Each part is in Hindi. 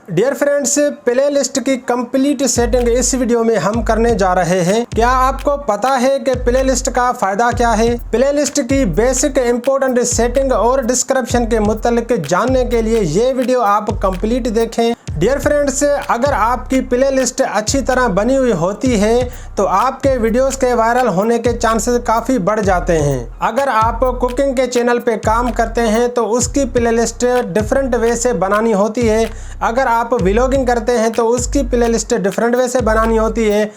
डियर फ्रेंड्स, प्ले लिस्ट की कंप्लीट सेटिंग इस वीडियो में हम करने जा रहे हैं। क्या आपको पता है कि प्ले लिस्ट का फायदा क्या है? प्ले लिस्ट की बेसिक इंपॉर्टेंट सेटिंग और डिस्क्रिप्शन के मुतालिक जानने के लिए ये वीडियो आप कंप्लीट देखें। डियर फ्रेंड्स, अगर आपकी प्ले लिस्ट अच्छी तरह बनी हुई होती है तो आपके वीडियोस के वायरल होने के चांसेस काफ़ी बढ़ जाते हैं। अगर आप कुकिंग के चैनल पे काम करते हैं तो उसकी प्ले लिस्ट डिफरेंट वे से बनानी होती है। अगर आप व्लॉगिंग करते हैं तो उसकी प्ले लिस्ट डिफरेंट वे से बनानी होती है।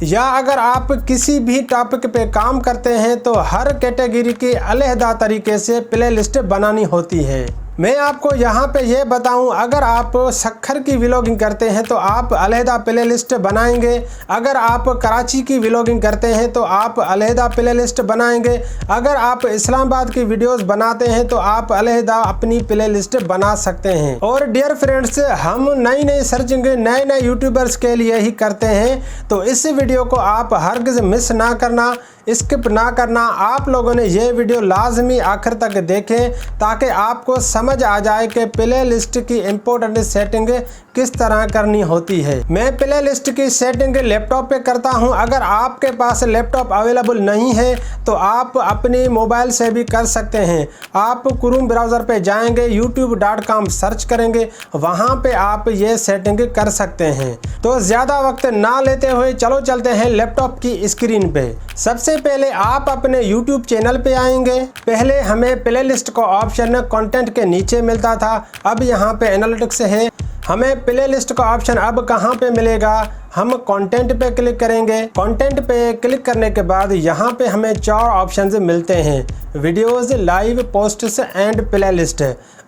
या अगर आप किसी भी टॉपिक पे काम करते हैं तो हर कैटेगरी की अलग तरीके से प्ले लिस्ट बनानी होती है। मैं आपको यहाँ पे ये बताऊँ, अगर आप शक्कर की व्लॉगिंग करते हैं तो आप अलहदा प्ले लिस्ट बनाएंगे। अगर आप कराची की व्लॉगिंग करते हैं तो आप अलहदा प्ले लिस्ट बनाएंगे। अगर आप इस्लामाबाद की वीडियोस बनाते हैं तो आप अलहदा अपनी प्ले लिस्ट बना सकते हैं। और डियर फ्रेंड्स, हम नई सर्चिंग नए यूट्यूबर्स के लिए ही करते हैं, तो इस वीडियो को आप हरगिज़ मिस ना करना, स्किप ना करना। आप लोगों ने ये वीडियो लाजमी आखिर तक देखें ताकि आपको समझ आ जाए कि प्ले लिस्ट की इम्पोर्टेंट सेटिंग किस तरह करनी होती है। मैं प्ले लिस्ट की सेटिंग लैपटॉप पे करता हूं। अगर आपके पास लैपटॉप अवेलेबल नहीं है तो आप अपनी मोबाइल से भी कर सकते हैं। आप क्रोम ब्राउज़र पे जाएंगे, youtube.com सर्च करेंगे, वहां पे आप ये सेटिंग कर सकते हैं। तो ज़्यादा वक्त ना लेते हुए चलो चलते हैं लैपटॉप की स्क्रीन पे। सबसे पहले आप अपने YouTube चैनल पे आएंगे। पहले हमें प्ले लिस्ट का ऑप्शन कंटेंट के नीचे मिलता था, अब यहाँ पे एनालिटिक्स है। हमें प्ले लिस्ट का ऑप्शन अब कहाँ पे मिलेगा? हम कंटेंट पे क्लिक करेंगे। कंटेंट पे क्लिक करने के बाद यहाँ पे हमें 4 ऑप्शंस मिलते हैं: videos, live, posts and play list.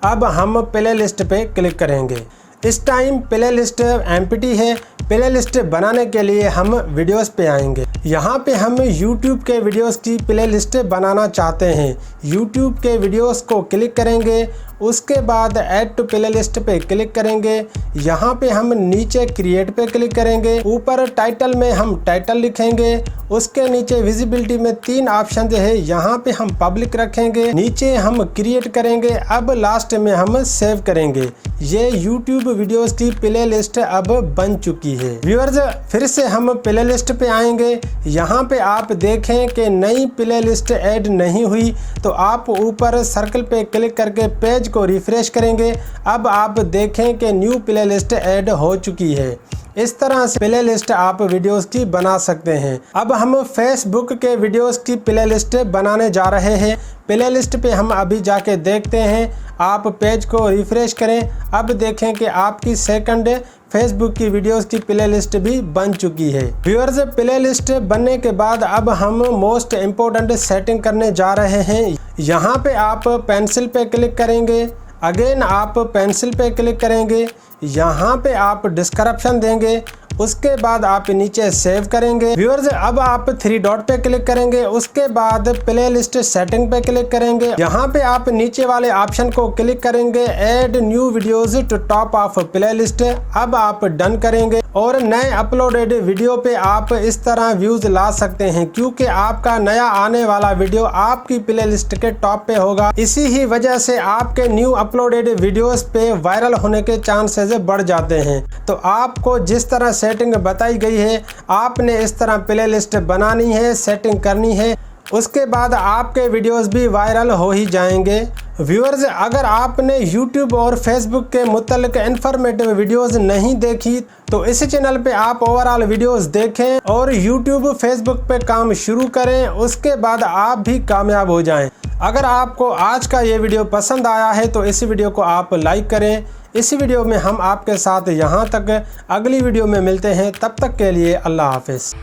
अब हम प्ले लिस्ट पे क्लिक करेंगे। इस टाइम प्ले लिस्ट एम्प्टी है। प्ले लिस्ट बनाने के लिए हम वीडियोस पे आएंगे। यहाँ पे हम YouTube के वीडियोस की प्ले लिस्ट बनाना चाहते हैं। YouTube के वीडियोस को क्लिक करेंगे, उसके बाद ऐड टू प्ले लिस्ट पे क्लिक करेंगे। यहाँ पे हम नीचे क्रिएट पे क्लिक करेंगे। ऊपर टाइटल में हम टाइटल लिखेंगे। उसके नीचे विजिबिलिटी में 3 ऑप्शन है, यहाँ पे हम पब्लिक रखेंगे। नीचे हम क्रिएट करेंगे। अब लास्ट में हम सेव करेंगे। ये YouTube वीडियोस की प्ले लिस्ट अब बन चुकी है। व्यूअर्स, फिर से हम प्ले लिस्ट पे आएंगे। यहाँ पे आप देखें कि नई प्ले लिस्ट ऐड नहीं हुई, तो आप ऊपर सर्कल पे क्लिक करके पेज को रिफ्रेश करेंगे। अब आप देखें कि न्यू प्ले लिस्ट ऐड हो चुकी है। इस तरह से प्ले लिस्ट आप वीडियोस की बना सकते हैं। अब हम फेसबुक के वीडियोस की प्ले लिस्ट बनाने जा रहे हैं। प्ले लिस्ट पे हम अभी जाके देखते हैं। आप पेज को रिफ्रेश करें। अब देखें कि आपकी सेकंड फेसबुक की वीडियोस की प्ले लिस्ट भी बन चुकी है। व्यूअर्स, प्ले लिस्ट बनने के बाद अब हम मोस्ट इम्पोर्टेंट सेटिंग करने जा रहे हैं। यहाँ पे आप पेंसिल पे क्लिक करेंगे। अगेन आप पेंसिल पे क्लिक करेंगे। यहाँ पे आप डिस्क्रिप्शन देंगे। उसके बाद आप नीचे सेव करेंगे। व्यूअर्स, अब आप 3 डॉट पे क्लिक करेंगे। उसके बाद प्ले लिस्ट सेटिंग पे क्लिक करेंगे। यहाँ पे आप नीचे वाले ऑप्शन को क्लिक करेंगे, add new videos to top of playlist. अब आप डन करेंगे और नए अपलोडेड वीडियो पे आप इस तरह व्यूज ला सकते हैं, क्योंकि आपका नया आने वाला वीडियो आपकी प्ले लिस्ट के टॉप पे होगा। इसी ही वजह से आपके न्यू अपलोडेड वीडियोस पे वायरल होने के चांसेस बढ़ जाते हैं। तो आपको जिस तरह सेटिंग बताई गई है, आपने इस तरह प्ले लिस्ट बनानी है, सेटिंग करनी है। उसके बाद आपके वीडियोस भी वायरल हो ही जाएंगे। व्यूअर्स, अगर आपने YouTube और Facebook के मुतल्लिक इन्फॉर्मेटिव वीडियोस नहीं देखी तो इस चैनल पे आप ओवरऑल वीडियोस देखें और YouTube, Facebook पे काम शुरू करें। उसके बाद आप भी कामयाब हो जाएं। अगर आपको आज का ये वीडियो पसंद आया है तो इस वीडियो को आप लाइक करें। इस वीडियो में हम आपके साथ यहाँ तक अगली वीडियो में मिलते हैं। तब तक के लिए अल्लाह हाफिज़।